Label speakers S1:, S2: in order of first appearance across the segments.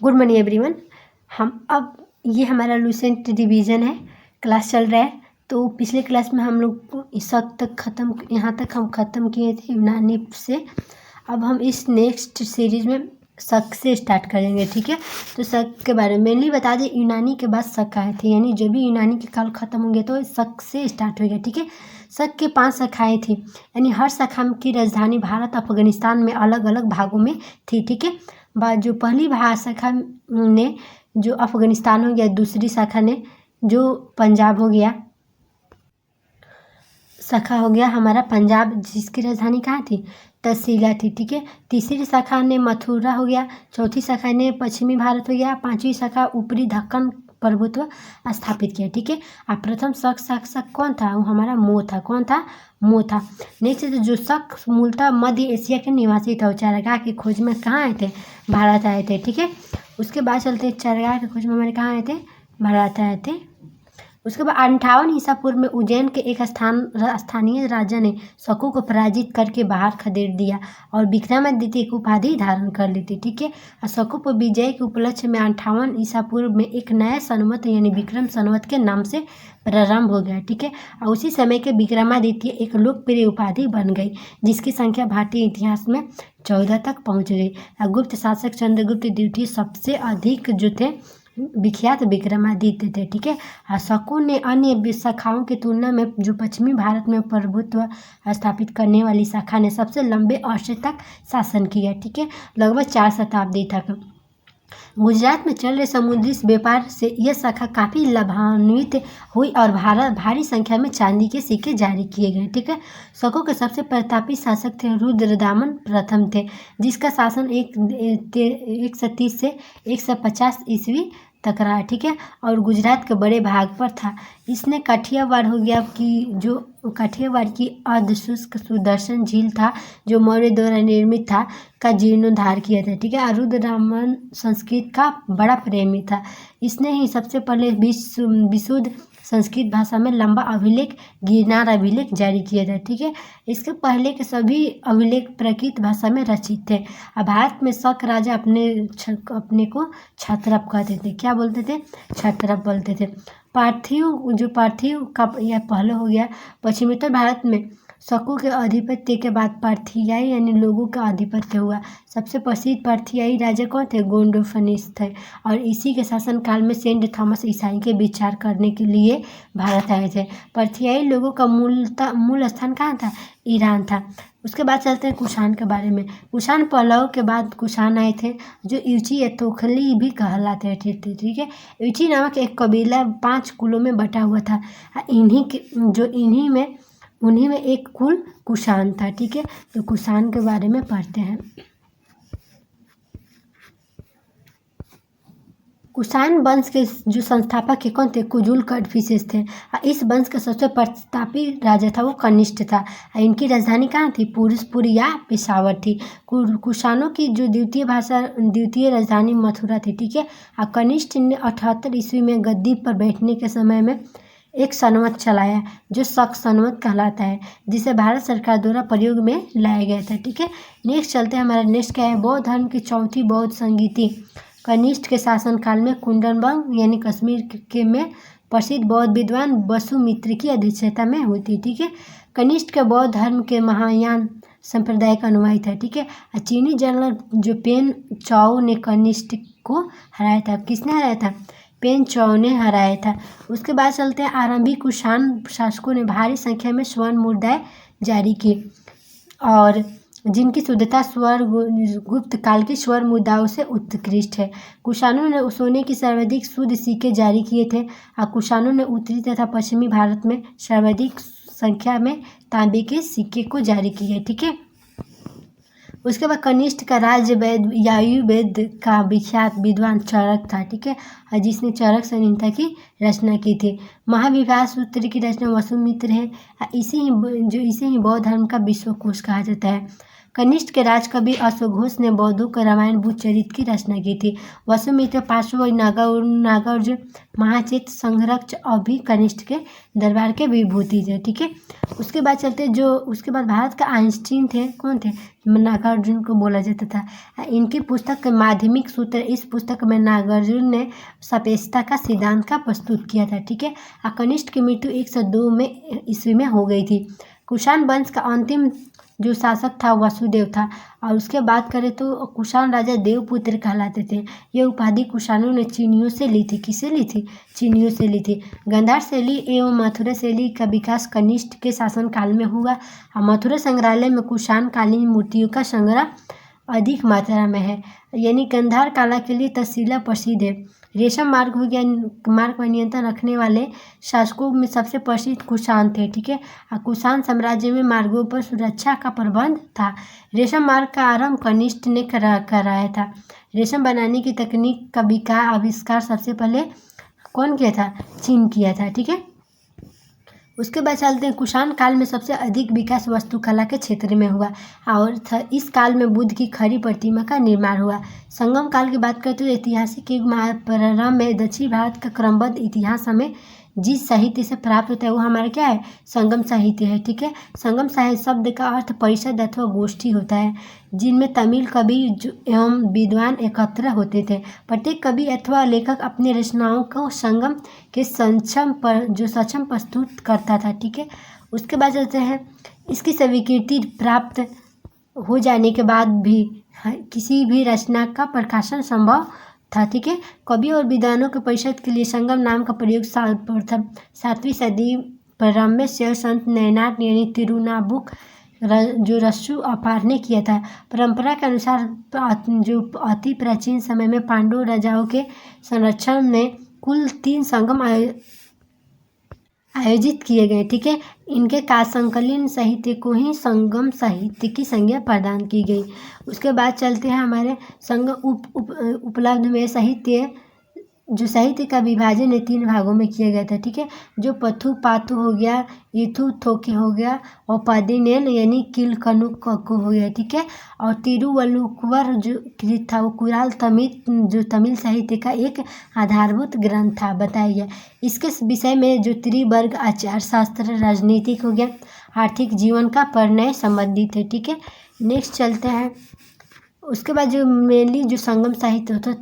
S1: Good morning everyone. हम अब ये हमारा लूसेंट रिवीजन है, क्लास चल रहा है। तो पिछले क्लास में हम लोग इस वक्त तक यहाँ तक हम ख़त्म किए थे यूनानी से। अब हम इस नेक्स्ट सीरीज में शक से स्टार्ट करेंगे, ठीक है। तो शक के बारे में मेनली बता दें, यूनानी के बाद शक आए थे, यानी जब भी यूनानी के काल खत्म होंगे तो शक से स्टार्ट हो गया, ठीक है। शक के 5 शाखाएँ थी, यानी हर शाखा की राजधानी भारत अफगानिस्तान में अलग अलग भागों में थी, ठीक है। जो पहली शाखा ने जो अफगानिस्तान हो गया, दूसरी शाखा ने जो पंजाब हो गया, शाखा हो गया हमारा पंजाब, जिसकी राजधानी कहाँ थी, तहसीला थी, ठीक है। तीसरी शाखा ने मथुरा हो गया, चौथी शाखा ने पश्चिमी भारत हो गया, पांचवी शाखा ऊपरी दक्कन प्रभुत्व स्थापित किया, ठीक है। अब प्रथम शक कौन था, वो हमारा मो था। कौन था, मो था। नेक्स्ट जो शक मूलतः मध्य एशिया के निवासी था, चारागाह की खोज में कहाँ आए थे, भारत आए थे, ठीक है। उसके बाद चलते चारागाह की खोज में हमारे कहाँ आए थे, भारत आए थे। उसके बाद 58 ईसा पूर्व में उज्जैन के एक स्थानीय राजा ने शकों को पराजित करके बाहर खदेड़ दिया और विक्रमादित्य की उपाधि धारण कर ली थी, ठीक है। और शकों पर विजय के उपलक्ष्य में 58 ईसा पूर्व में एक नया संवत यानी विक्रम संवत के नाम से प्रारंभ हो गया, ठीक है। और उसी समय के विक्रमादित्य एक लोकप्रिय उपाधि बन गई, जिसकी संख्या भारतीय इतिहास में 14 तक पहुँच गई। गुप्त शासक चंद्रगुप्त द्वितीय सबसे अधिक जो थे विख्यात विक्रमादित्य थे, ठीक है। शकों ने अन्य शाखाओं की तुलना में जो पश्चिमी भारत में प्रभुत्व स्थापित करने वाली शाखा ने सबसे लंबे अरसे तक शासन किया, ठीक है, लगभग 4 शताब्दी तक। गुजरात में चल रहे समुद्री व्यापार से यह शाखा काफ़ी लाभान्वित हुई और भारी संख्या में चांदी के सिक्के जारी किए गए, ठीक है। शकों के सबसे प्रतापी शासक थे रुद्रदामन प्रथम थे, जिसका शासन 130 से 150 ईस्वी तक रहा, ठीक है। और गुजरात के बड़े भाग पर था। इसने काठियावाड़ हो गया कि जो काठियावाड़ की अर्धशुष्क सुदर्शन झील था, जो मौर्य द्वारा निर्मित था, का जीर्णोद्धार किया था, ठीक है। रुद्रदामन संस्कृत का बड़ा प्रेमी था। इसने ही सबसे पहले विशुद्ध संस्कृत भाषा में लंबा अभिलेख गिरनार अभिलेख जारी किया था, ठीक है। इसके पहले के सभी अभिलेख प्राकृत भाषा में रचित थे। अब भारत में शक राजा अपने को क्षत्रप कहते थे। क्या बोलते थे, क्षत्रप बोलते थे। पार्थिव का यह पहले हो गया। पश्चिमोत्तर भारत में शकों के आधिपत्य के बाद पार्थियाई यानी लोगों का आधिपत्य हुआ। सबसे प्रसिद्ध पार्थियाई राजा कौन थे, गोंडोफनिस थे। और इसी के शासनकाल में सेंट थॉमस ईसाई के विचार करने के लिए भारत आए थे। पार्थियाई लोगों का मूल स्थान कहाँ था, ईरान था। उसके बाद चलते हैं कुषाण के बारे में। कुषाण पल्लव के बाद कुषाण आए थे, जो यूची या तोखली भी कहलाते थे, ठीक है। यूची नामक एक कबीला 5 कुलों में बटा हुआ था। उन्हीं में एक कुल कुषाण था, ठीक है। तो कुषाण के बारे में पढ़ते हैं। कुषाण वंश के जो संस्थापक है कौन थे, कुजुल कड़फिसेस थे। इस वंश का सबसे प्रतापी राजा था वो कनिष्ठ था। इनकी राजधानी कहाँ थी, पूरजपुर या पेशावर थी। कुषाणों की जो द्वितीय राजधानी मथुरा थी, ठीक है। कनिष्ठ ने 78 ईस्वी में गद्दी पर बैठने के समय में एक संवत चलाया, जो शक संवत कहलाता है, जिसे भारत सरकार द्वारा प्रयोग में लाया गया था, ठीक है। नेक्स्ट चलते हैं, हमारा नेक्स्ट क्या है, बौद्ध धर्म की चौथी बौद्ध संगीति कनिष्ठ के शासनकाल में कुंडनबंग यानी कश्मीर के में प्रसिद्ध बौद्ध विद्वान वसुमित्र की अध्यक्षता में हुई थी, ठीक है। कनिष्ठ के बौद्ध धर्म के महायान संप्रदाय का अनुयायी था, ठीक है। चीनी जनरल जो पेन चाओ ने कनिष्ठ को हराया था। किसने हराया था, पेन चाओ ने हराया था। उसके बाद चलते हैं, आरंभिक कुषाण शासकों ने भारी संख्या में स्वर्ण मुद्राएं जारी की और जिनकी शुद्धता गुप्त काल की स्वर्ण मुद्राओं से उत्कृष्ट है। कुषाणों ने सोने की सर्वाधिक शुद्ध सिक्के जारी किए थे और कुषाणों ने उत्तरी तथा पश्चिमी भारत में सर्वाधिक संख्या में तांबे के सिक्के को जारी किए, ठीक है। उसके बाद कनिष्ठ का राज्य वेद यायुर्वेद का विख्यात विद्वान चरक था, ठीक है, जिसने चरक संहिता की रचना की थी। महाविभास सूत्र की रचना वसुमित्र है। इसे ही बौद्ध धर्म का विश्वकोश कहा जाता है। कनिष्क के राजकवि अश्वघोष ने बौद्धों के रामायण बुद्धचरित की रचना की थी। वसुमित्र, पार्श्व, नागार्जुन, महाचेत, संरक्ष और भी कनिष्क के दरबार के विभूति थे। ठीक है, उसके बाद चलते उसके बाद भारत का आइंस्टीन थे। कौन थे? नागार्जुन को बोला जाता था। इनकी पुस्तक माध्यमिक सूत्र, इस पुस्तक में नागार्जुन ने सापेक्षता का सिद्धांत का प्रस्तुत किया था। ठीक है, कनिष्क की मृत्यु 102 में ईस्वी में हो गई थी। कुषाण वंश का अंतिम जो शासक था वसुदेव था। और उसके बात करें तो कुषाण राजा देवपुत्र कहलाते थे। ये उपाधि कुषाणों ने चीनियों से ली थी। किससे ली थी? चीनियों से ली थी। गांधार शैली एवं मथुरा शैली का विकास कनिष्क के शासनकाल में हुआ। मथुरा संग्रहालय में कुषाण कालीन मूर्तियों का संग्रह अधिक मात्रा में है। यानी गांधार कला के लिए तक्षशिला प्रसिद्ध है। रेशम मार्ग हो गया, मार्ग पर नियंत्रण रखने वाले शासकों में सबसे प्रसिद्ध कुषाण थे। ठीक है, कुषाण साम्राज्य में मार्गों पर सुरक्षा का प्रबंध था। रेशम मार्ग का आरंभ कनिष्क ने कराया था। रेशम बनाने की तकनीक का आविष्कार सबसे पहले कौन किया था? चीन किया था। ठीक है, उसके बाद चलते हैं कुषाण काल में सबसे अधिक विकास वास्तुकला के क्षेत्र में हुआ और इस काल में बुद्ध की खड़ी प्रतिमा का निर्माण हुआ। संगम काल की बात करते हुए ऐतिहासिक युग प्रारंभ में दक्षिण भारत का क्रमबद्ध इतिहास हमें जिस साहित्य से प्राप्त होता है वो हमारा क्या है? संगम साहित्य है। ठीक है, संगम साहित्य शब्द का अर्थ परिषद अथवा गोष्ठी होता है, जिनमें तमिल कवि एवं विद्वान एकत्र होते थे। प्रत्येक कवि अथवा लेखक अपनी रचनाओं को संगम के सक्षम प्रस्तुत करता था। ठीक है, उसके बाद चलते हैं इसकी स्वीकृति प्राप्त हो जाने के बाद भी किसी भी रचना का प्रकाशन संभव था। ठीक है, कवि और विद्वानों के परिषद के लिए संगम नाम का प्रयोग प्रथम 7वीं सदी प्रारंभ में शैव संत नैनार यानी तिरुनाबुक जो रस्सु अपार ने किया था। परंपरा के अनुसार जो अति प्राचीन समय में पांडव राजाओं के संरक्षण में कुल 3 संगम आयोजित किए गए। ठीक है, इनके संकलित साहित्य को ही संगम साहित्य की संज्ञा प्रदान की गई। उसके बाद चलते हैं हमारे उपलब्ध में साहित्य का विभाजन 3 भागों में किया गया था। ठीक है, जो पथु पातु हो गया, इथु थोके हो गया और पदिनेन यानी किल कनुक हो गया। ठीक है, और तिरुवल्लुवर जो कृत था वो कुराल जो तमिल साहित्य का एक आधारभूत ग्रंथ था बताया गया। इसके विषय में जो त्रिवर्ग आचार शास्त्र, राजनीतिक हो गया, आर्थिक जीवन का परिणय संबंधित है। ठीक है, नेक्स्ट चलते हैं। उसके बाद जो मेनली जो संगम साहित्य होता है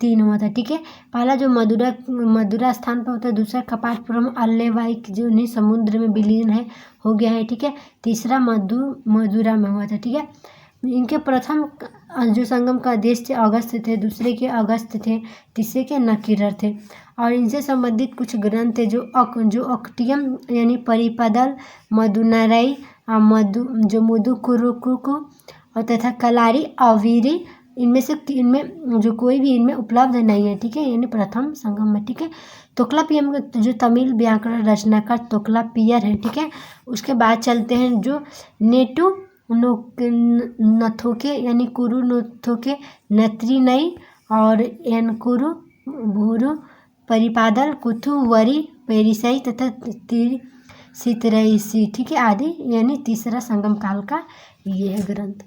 S1: 3 हुआ था। ठीक है, पहला जो मदुरा स्थान पर होता है, दूसरा कपाटपुरम अल्लेवाई जो नहीं समुद्र में विलीन है हो गया है। ठीक है, तीसरा मदुरा में हुआ था। ठीक है, इनके प्रथम जो संगम का देश थे अगस्त थे, दूसरे के अगस्त थे, तीसरे के नकीरर थे। और इनसे संबंधित कुछ ग्रंथ थे जो अक्टियम यानी परिपदल, मधुनराई, मुदुकुरुकु और तथा कलारी अवीरी, इनमें जो कोई भी इनमें उपलब्ध नहीं है। ठीक है, यानी प्रथम संगम में। ठीक है, तोक्लापियम जो तमिल व्याकरण रचनाकार तोक्लापियर है। ठीक है, उसके बाद चलते हैं जो नेटू नथोके यानी कुरु नथोके, नत्रिनई और एनकुरु भूरु, परिपादल, कुथु, वरी, पेरिसई तथा सितरईसी। ठीक है, आदि यानी तीसरा संगम काल का ये है ग्रंथ।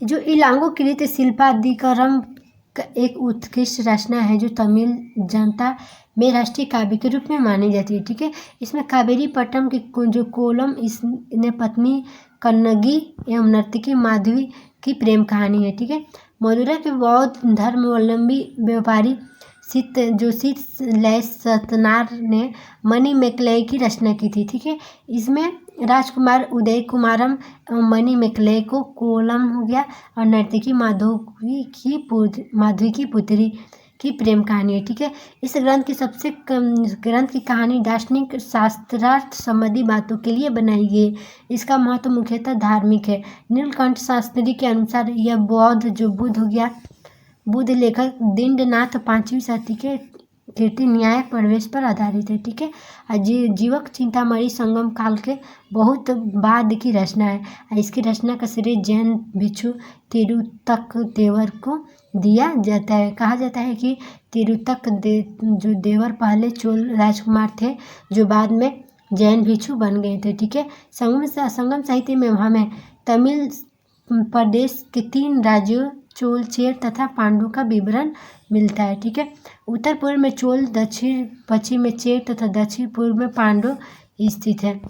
S1: जो इलांगो कृत शिल्पादिकरम एक उत्कृष्ट रचना है जो तमिल जनता में राष्ट्रीय काव्य के रूप में मानी जाती है। ठीक है, इसमें कावेरी पट्टम के जो कोलम इसने पत्नी कन्नगी एवं नर्तकी माधवी की प्रेम कहानी है। ठीक है, मदुरा के बौद्ध धर्मावलंबी व्यापारी लय सतनार ने मणि मेकलय की रचना की थी। ठीक है, इसमें राजकुमार उदय कुमारम मणि मेकलय को कोलम हो गया और नर्तकी माधवी की पुत्री की प्रेम कहानी है। ठीक है, इस ग्रंथ की कहानी दार्शनिक शास्त्रार्थ संबंधी बातों के लिए बनाई गई। इसका महत्व मुख्यतः धार्मिक है। नीलकंठ शास्त्री के अनुसार यह बुद्ध हो गया, बुद्ध लेखक दिंडनाथ 5वीं शती के कीर्ति न्याय प्रवेश पर आधारित है। ठीक है, जीवक चिंतामणि संगम काल के बहुत बाद की रचना है। इसकी रचना का श्रेय जैन भिक्षु तिरुतक देवर को दिया जाता है। कहा जाता है कि तिरुतक जो देवर पहले चोल राजकुमार थे जो बाद में जैन भिक्षु बन गए थे। ठीक है, संगम साहित्य में हमें तमिल प्रदेश के 3 राज्यों चोल, चेर तथा पांडु का विवरण मिलता है। ठीक है, उत्तर पूर्व में चोल, दक्षिण पश्चिम में चेर तथा दक्षिण पूर्व में पांडु स्थित है।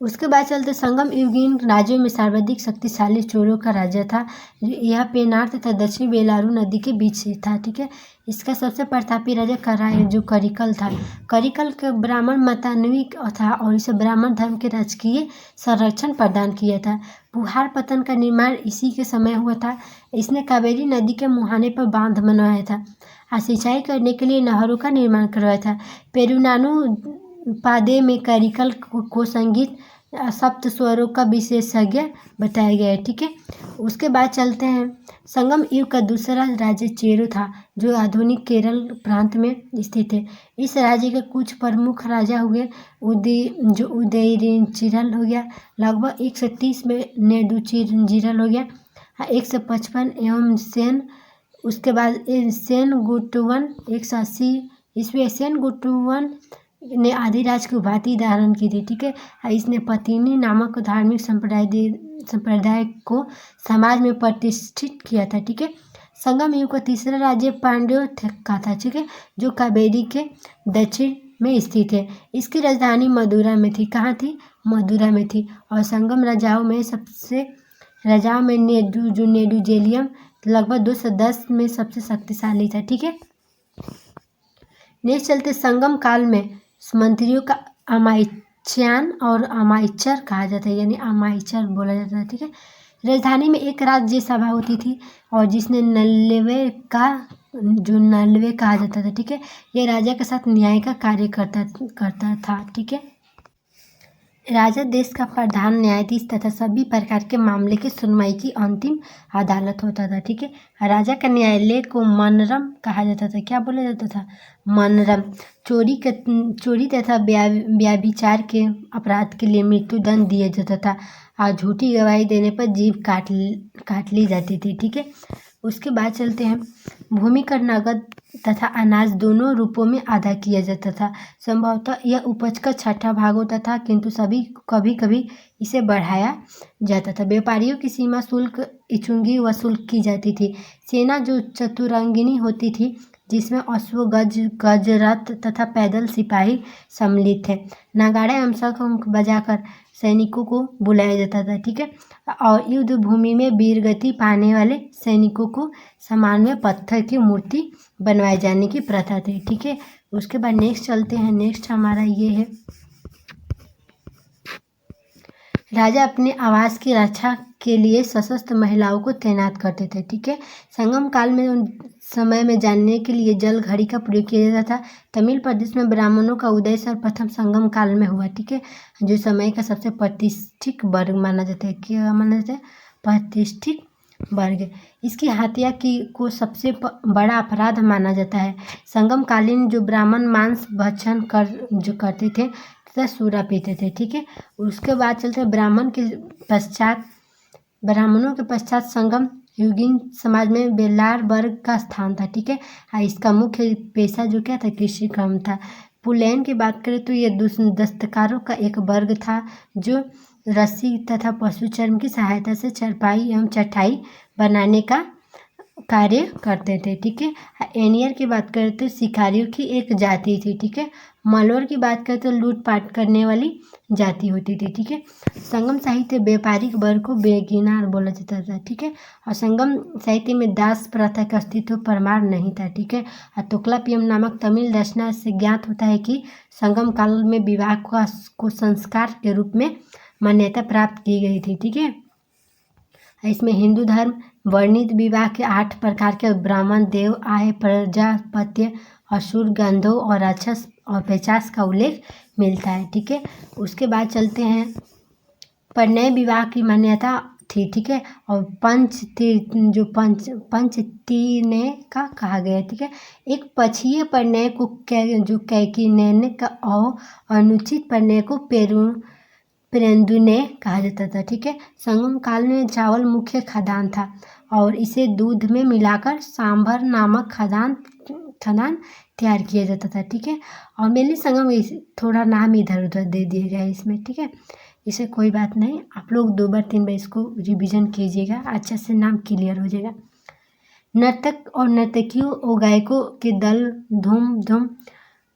S1: उसके बाद चलते संगम युगीन राज्यों में सर्वाधिक शक्तिशाली चोलों का राज्य था। यह पेनार तथा दक्षिण बेलारू नदी के बीच से था। ठीक है, इसका सबसे प्रतापी राजा जो करिकल था। करिकल के ब्राह्मण मतान्विक था और इसे ब्राह्मण धर्म के राजकीय संरक्षण प्रदान किया था। पुहार पतन का निर्माण इसी के समय हुआ था। इसने कावेरी नदी के मुहाने पर बांध बनवाया था और सिंचाई करने के लिए नहरों का निर्माण करवाया था। पेरुनानु पादे में करिकल को संगीत सप्त स्वरों का विशेषज्ञ बताया गया है। ठीक है, उसके बाद चलते हैं संगम युग का दूसरा राज्य चेरो था, जो आधुनिक केरल प्रांत में स्थित है। इस राज्य के कुछ प्रमुख राजा हुए उदयिरिचिरल हो गया, लगभग 130 में नेदुचिरल हो गया, 155 एवं सेन। उसके बाद सेन गुटुवन 180 ईस्वी। सेन गुटुवन ने आदिराज की उपाधि धारण की थी। ठीक है, इसने पतिनी नामक धार्मिक संप्रदाय को समाज में प्रतिष्ठित किया था। ठीक है, संगम युग का तीसरा राज्य पांड्यों का था। ठीक है, जो कावेरी के दक्षिण में स्थित है। इसकी राजधानी मदुरा में थी। कहाँ थी? मदुरा में थी। और संगम राजाओं में नेदुजेलियम लगभग 210 में सबसे शक्तिशाली था। ठीक है, नेक्स्ट चलते संगम काल में मंत्रियों का अमात्यान और अमात्यर कहा जाता है, यानी अमात्यर बोला जाता है। ठीक है, राजधानी में एक राज्य सभा होती थी और जिसने नल्लेवे कहा जाता था। ठीक है, यह राजा के साथ न्याय का कार्य करता था। ठीक है, राजा देश का प्रधान न्यायाधीश तथा सभी प्रकार के मामले की सुनवाई की अंतिम अदालत होता था। ठीक है, राजा का न्यायालय को मनरम कहा जाता था। क्या बोला जाता था? मनरम। चोरी तथा व्यभिचार के अपराध के लिए मृत्युदंड दिया जाता था और झूठी गवाही देने पर जीभ काट ली जाती थी। ठीक है, उसके बाद चलते हैं भूमि कर नगद तथा अनाज दोनों रूपों में अदा किया जाता था। संभवतः यह उपज का 6ठा भाग होता था, किंतु कभी कभी इसे बढ़ाया जाता था। व्यापारियों की सीमा शुल्क इचुंगी वसूल की जाती थी। सेना जो चतुरंगिनी होती थी, जिसमें अश्व, गजरथ तथा पैदल सिपाही सम्मिलित थे। नगाड़े एवं शंख बजाकर सैनिकों को बुलाया जाता था। ठीक है, और युद्ध भूमि में वीरगति पाने वाले सैनिकों को सम्मान में पत्थर की मूर्ति बनवाए जाने की प्रथा थी। ठीक है, उसके बाद नेक्स्ट चलते हैं। नेक्स्ट हमारा ये है, राजा अपने आवास की रक्षा के लिए सशस्त्र महिलाओं को तैनात करते थे। ठीक है, संगम काल में समय में जानने के लिए जल घड़ी का प्रयोग किया जाता था। तमिल प्रदेश में ब्राह्मणों का उदय सर्वप्रथम संगम काल में हुआ। ठीक है, जो समय का सबसे प्रतिष्ठित वर्ग माना जाता है। क्या माना जाता है? प्रतिष्ठित वर्ग। इसकी हत्या को सबसे बड़ा अपराध माना जाता है। संगम कालीन जो ब्राह्मण मांस भक्षण करते थे तथा सूरा पीते थे। ठीक है, उसके बाद चलते हैं ब्राह्मणों के पश्चात संगम युगीन समाज में बेलार वर्ग का स्थान था। ठीक है, इसका मुख्य पेशा जो क्या था? कृषि काम था। पुलैन की बात करें तो यह दस्तकारों का एक वर्ग था जो रस्सी तथा पशु चर्म की सहायता से चरपाई एवं चटाई बनाने का कार्य करते थे। ठीक है, एनियर की बात करें तो शिकारियों की एक जाति थी। ठीक है, मलौर की बात करें तो लूटपाट करने वाली जाति होती थी। ठीक है, संगम साहित्य व्यापारिक वर्ग को बेगिनार बोला जाता था। ठीक है, और संगम साहित्य में दास प्रथा का अस्तित्व प्रमाण नहीं था। ठीक है, तुक्लापियम नामक तमिल रचना से ज्ञात होता है कि संगम काल में विवाह को संस्कार के रूप में मान्यता प्राप्त की गई थी। ठीक है, इसमें हिंदू धर्म वर्णित विवाह के 8 प्रकार के ब्राह्मण, देव, आय, प्रजापत्य, असुर, गंधर्व और राक्षस और पिशाच का उल्लेख मिलता है। ठीक है, उसके बाद चलते हैं परिणय विवाह की मान्यता थी। ठीक है, और पंचतीर्णय का कहा गया है। ठीक है, एक पक्षीय परिणय को जो कैकिनैन का और अनुचित परिणय को पेरेंदुने कहा जाता था। ठीक है, संगम काल में चावल मुख्य खाद्यान्न था और इसे दूध में मिलाकर सांभर नामक खाद्यान्न तैयार किया जाता था। ठीक है, और मेनली संगम थोड़ा नाम इधर उधर दे दिया गया है इसमें। ठीक है, इसे कोई बात नहीं, आप लोग 2 बार 3 बार इसको रिवीजन कीजिएगा, अच्छा से नाम क्लियर हो जाएगा। नर्तक और नर्तकियों और गायकों के दल धूम धूम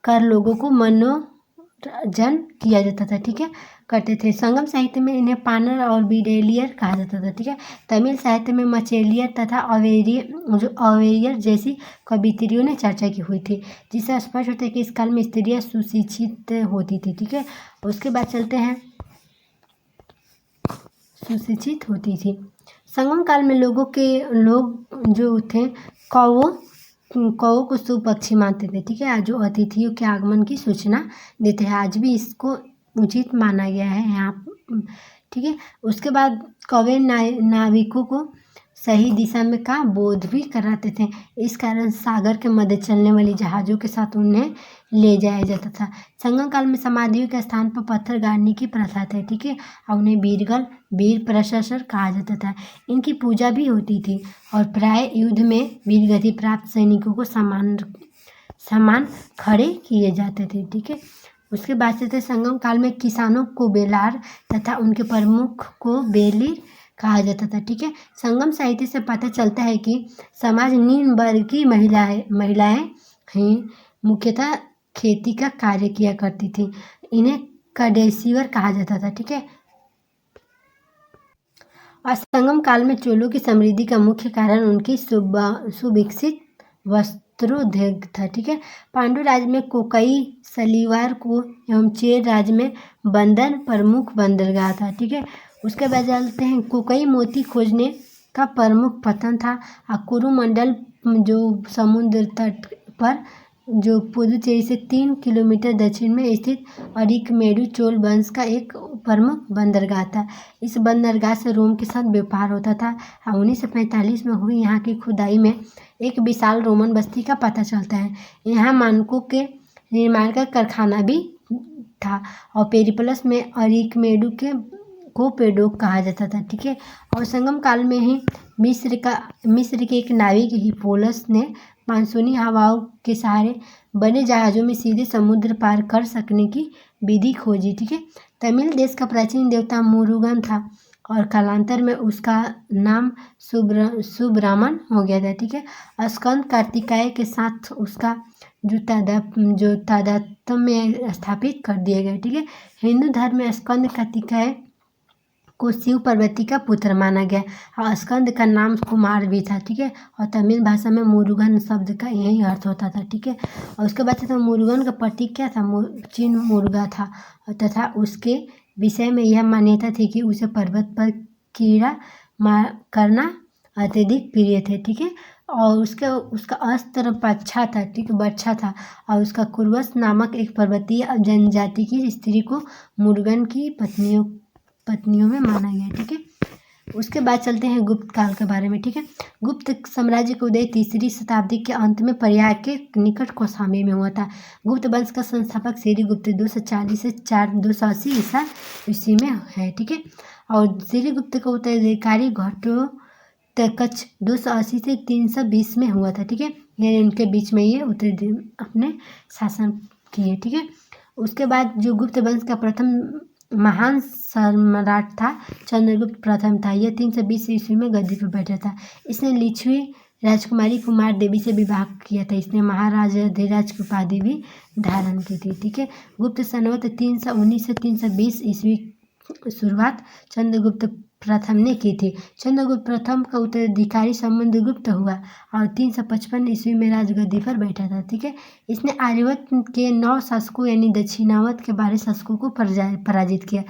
S1: कर लोगों को मनोरंजन किया जाता था, ठीक है, करते थे। संगम साहित्य में इन्हें पानर और बिडेलियर कहा जाता था, ठीक है। तमिल साहित्य में मचेलियर तथा अवेरियर जैसी कवित्रियों ने चर्चा की हुई थी, जिससे स्पष्ट होता है कि इस काल में स्त्रियां सुशिक्षित होती थी, ठीक है। उसके बाद चलते हैं, सुशिक्षित होती थी। संगम काल में लोग जो थे कौओं को शुभ पक्षी मानते थे, ठीक है, जो अतिथियों के आगमन की सूचना देते हैं। आज भी इसको उचित माना गया है यहाँ, ठीक है। उसके बाद कौवे नाविकों को सही दिशा में का बोध भी कराते थे। इस कारण सागर के मध्य चलने वाली जहाज़ों के साथ उन्हें ले जाया जाता था। संगम काल में समाधियों के स्थान पर पत्थर गाड़ने की प्रथा थी, ठीक है, और उन्हें वीर प्रशस्तर कहा जाता था। इनकी पूजा भी होती थी और प्राय युद्ध में वीरगति प्राप्त सैनिकों को सम्मान खड़े किए जाते थे, ठीक है। उसके बाद से संगम काल में किसानों को बेलार तथा उनके प्रमुख को बेलिर कहा जाता था, ठीक है। संगम साहित्य से पता चलता है कि समाज निम्न वर्ग की महिलाएं ही मुख्यतः खेती का कार्य किया करती थी। इन्हें कडेसीवर कहा जाता था, ठीक है। और संगम काल में चोलों की समृद्धि का मुख्य कारण उनकी सुविकसित वस्त्रोद्योग था, ठीक है। पांडु राज्य में कोकई सलीवार को एवं चेर राज्य में बंदर प्रमुख बंदरगाह था, ठीक है। उसके बाद चलते हैं, कोकई मोती खोजने का प्रमुख पतन था। कुरुमंडल जो समुद्र तट पर जो पुदुचेरी से 3 किलोमीटर दक्षिण में स्थित अरिकमेडु चोल वंश का एक प्रमुख बंदरगाह था। इस बंदरगाह से रोम के साथ व्यापार होता था। 1945 में हुई यहाँ की खुदाई में एक विशाल रोमन बस्ती का पता चलता है। यहाँ मानकों के निर्माण का कारखाना भी था और पेरिप्लस में अरिकमेडु को पेडोक कहा जाता था, ठीक है। और संगम काल में ही मिस्र के एक नाविक हिप्पोलस ने मानसूनी हवाओं के सहारे बने जहाज़ों में सीधे समुद्र पार कर सकने की विधि खोजी, ठीक है। तमिल देश का प्राचीन देवता मुरुगन था और कालांतर में उसका नाम सुब्रामन हो गया था, ठीक है। स्कंद कार्तिकेय के साथ उसका जो तादात्म्य स्थापित कर दिया गया, ठीक है। हिंदू धर्म में स्कंद कार्तिकेय को शिव पार्वती का पुत्र माना गया और स्कंद का नाम कुमार भी था, ठीक है। और तमिल भाषा में मुरुगन शब्द का यही अर्थ होता था, ठीक है। और उसके बाद था मुरुगन का प्रतीक क्या था, चिन्ह मुर्गा था तथा उसके विषय में यह मान्यता थी कि उसे पर्वत पर कीड़ा करना अत्यधिक प्रिय थे, ठीक है। और उसका अस्त्र बच्छा था, ठीक है, बच्छा था। और उसका कुर्वस नामक एक पर्वतीय जनजाति की स्त्री को मुरुगन की पत्नियों में माना गया, ठीक है। उसके बाद चलते हैं गुप्त काल के बारे में, ठीक है। गुप्त साम्राज्य का उदय 3री शताब्दी के अंत में प्रयाग के निकट कौशाम्बी में हुआ था। गुप्त वंश का संस्थापक श्रीगुप्त 240 से 280 ईसा ईस्वी में है, ठीक है। और श्रीगुप्त का उत्तराधिकारी घटोत्कच 280 से 320 में हुआ था, ठीक है। यानी उनके बीच में ये अपने शासन किए, ठीक है। उसके बाद जो गुप्त वंश का प्रथम महान सम्राट था चंद्रगुप्त प्रथम था। यह 320 ईस्वी में गद्दी पर बैठा था। इसने लिच्छवी राजकुमारी कुमार देवी से विवाह किया था। इसने महाराजाधिराज की उपाधि भी धारण की थी, ठीक है। गुप्त संवत 319 से 320 ईस्वी शुरुआत चंद्रगुप्त प्रथम ने की थी। चंद्रगुप्त प्रथम का उत्तराधिकारी समुद्रगुप्त हुआ और 355 ईस्वी में राजगद्दी पर बैठा था, ठीक है। इसने आर्यवत के 9 शासकों यानी दक्षिणावत के 12 शासकों को पराजित किया।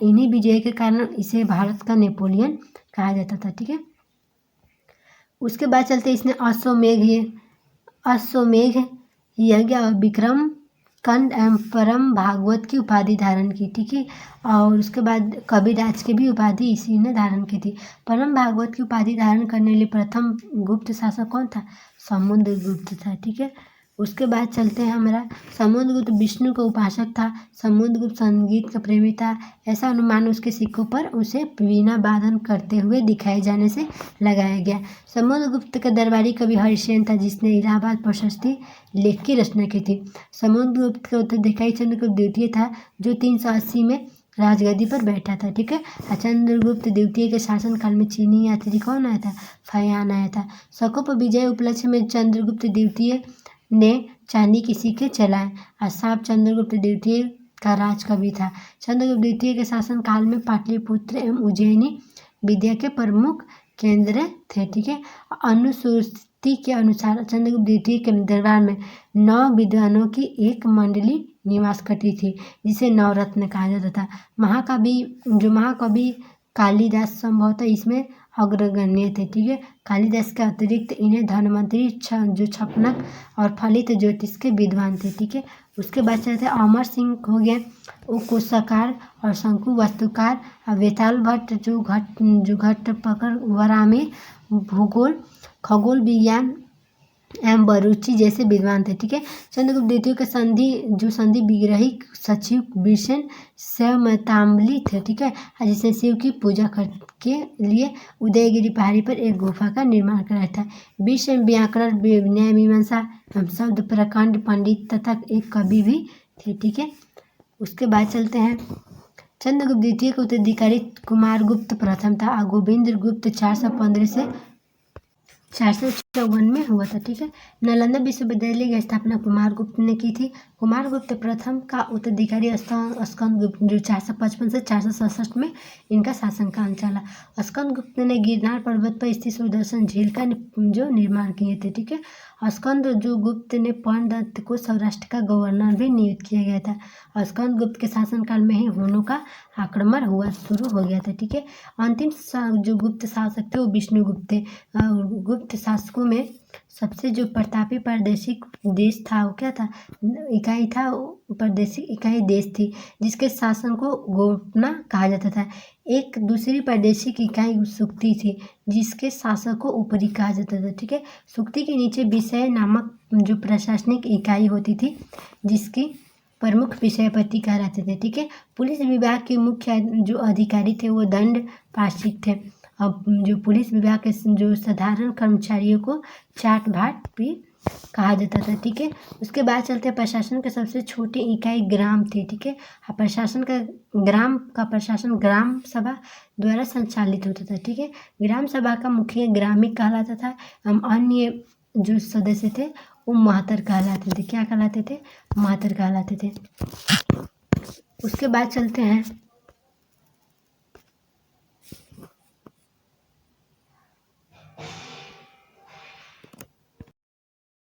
S1: इन्हीं विजय के कारण इसे भारत का नेपोलियन कहा जाता था, ठीक है। उसके बाद चलते इसने अश्वमेघ यज्ञ और विक्रम कंद एवं परम भागवत की उपाधि धारण की, ठीक है। और उसके बाद कविराज की भी उपाधि इसी ने धारण की थी। परम भागवत की उपाधि धारण करने के लिए प्रथम गुप्त शासक कौन था, समुद्रगुप्त था, ठीक है। उसके बाद चलते हैं हमारा समुद्रगुप्त विष्णु का उपासक था। समुद्रगुप्त संगीत का प्रेमी था। ऐसा अनुमान उसके सिक्कों पर उसे वीणा वादन करते हुए दिखाए जाने से लगाया गया। समुद्रगुप्त का दरबारी कवि हरिसेन था, जिसने इलाहाबाद प्रशस्ति लेख की रचना की थी। समुद्रगुप्त का उत्तराधिकारी चंद्रगुप्त द्वितीय था, जो 380 में राजगद्दी पर बैठा था। ठीक है। चंद्रगुप्त द्वितीय के शासनकाल में चीनी यात्री कौन आया था? फयान आया था। शकों पर विजय उपलक्ष्य में चंद्रगुप्त द्वितीय ने चांदी के सिक्के चलाए। असाप चंद्रगुप्त द्वितीय का राज कवि था। चंद्रगुप्त द्वितीय के शासनकाल में पाटलिपुत्र एवं उज्जैनी विद्या के प्रमुख केंद्र थे। ठीक है। अनुसूची के अनुसार चंद्रगुप्त द्वितीय के दरबार में 9 विद्वानों की एक मंडली निवास करती थी, जिसे नवरत्न कहा जाता था। महाकवि कालिदास संभवतः इसमें अग्रगण्य थे। ठीक है। कालिदास के अतिरिक्त इन्हें धन्वंतरि, जो छपनक और फलित ज्योतिष के विद्वान थे। ठीक है। उसके बाद चलते अमर सिंह हो गए, वो कोशाकार और शंकु वास्तुकार। वेताल भट्ट जो घट पकड़ वरा में भूगोल, खगोल विज्ञान एवं बरूची जैसे विद्वान थे। ठीक है। चंद्रगुप्त द्वितीय के संधि विग्रही सचिव बीरसेन स्वयंतांबली थे। ठीक है। जिसने शिव की पूजा के लिए उदयगिरी पहाड़ी पर एक गुफा का निर्माण कराया था। बीरसेन व्याकरण, न्याय मीमांसा एवं शब्द प्रकांड पंडित तथा एक कवि भी थे। ठीक है। उसके बाद चलते हैं चंद्रगुप्त द्वितीय के उत्तराधिकारी कुमारगुप्त प्रथम था। गोविंद गुप्त 415 से 454 में हुआ था। ठीक है। नालंदा विश्वविद्यालय की स्थापना कुमारगुप्त ने की थी। कुमारगुप्त प्रथम का उत्तराधिकारी स्कंदगुप्त जो 455 से 467 में इनका शासनकाल चला। स्कंदगुप्त ने गिरनार पर्वत पर स्थित सुदर्शन झील का जो निर्माण किए थे। ठीक है। स्कंदगुप्त ने पर्णदत्त को सौराष्ट्र का गवर्नर भी नियुक्त किया गया था। स्कंदगुप्त के शासनकाल में ही हुनों का आक्रमण हुआ शुरू हो गया था। ठीक है। अंतिम जो गुप्त शासक थे वो विष्णुगुप्त थे। गुप्त शासकों में सबसे जो प्रतापी प्रादेशिक देश था वो क्या था? इकाई था, प्रादेशिक इकाई देश थी, जिसके शासन को गोपना कहा जाता था। एक दूसरी प्रादेशिक इकाई सुक्ति थी, जिसके शासक को ऊपरी कहा जाता था। ठीक है। सुक्ति के नीचे विषय नामक जो प्रशासनिक इकाई होती थी, जिसकी प्रमुख विषयपति कहलाते थे। ठीक है। पुलिस विभाग के मुख्य जो अधिकारी थे वो दंड पार्षद थे। अब जो पुलिस विभाग के जो साधारण कर्मचारियों को चाट भाट भी कहा जाता था। ठीक है। उसके बाद चलते हैं प्रशासन के सबसे छोटी इकाई ग्राम थी। ठीक है। ग्राम का प्रशासन ग्राम सभा द्वारा संचालित होता था। ठीक है। ग्राम सभा का मुखिया ग्रामीण कहलाता था। अन्य जो सदस्य थे वो महतर कहलाते थे। क्या कहलाते थे? महतर कहलाते थे। उसके बाद चलते हैं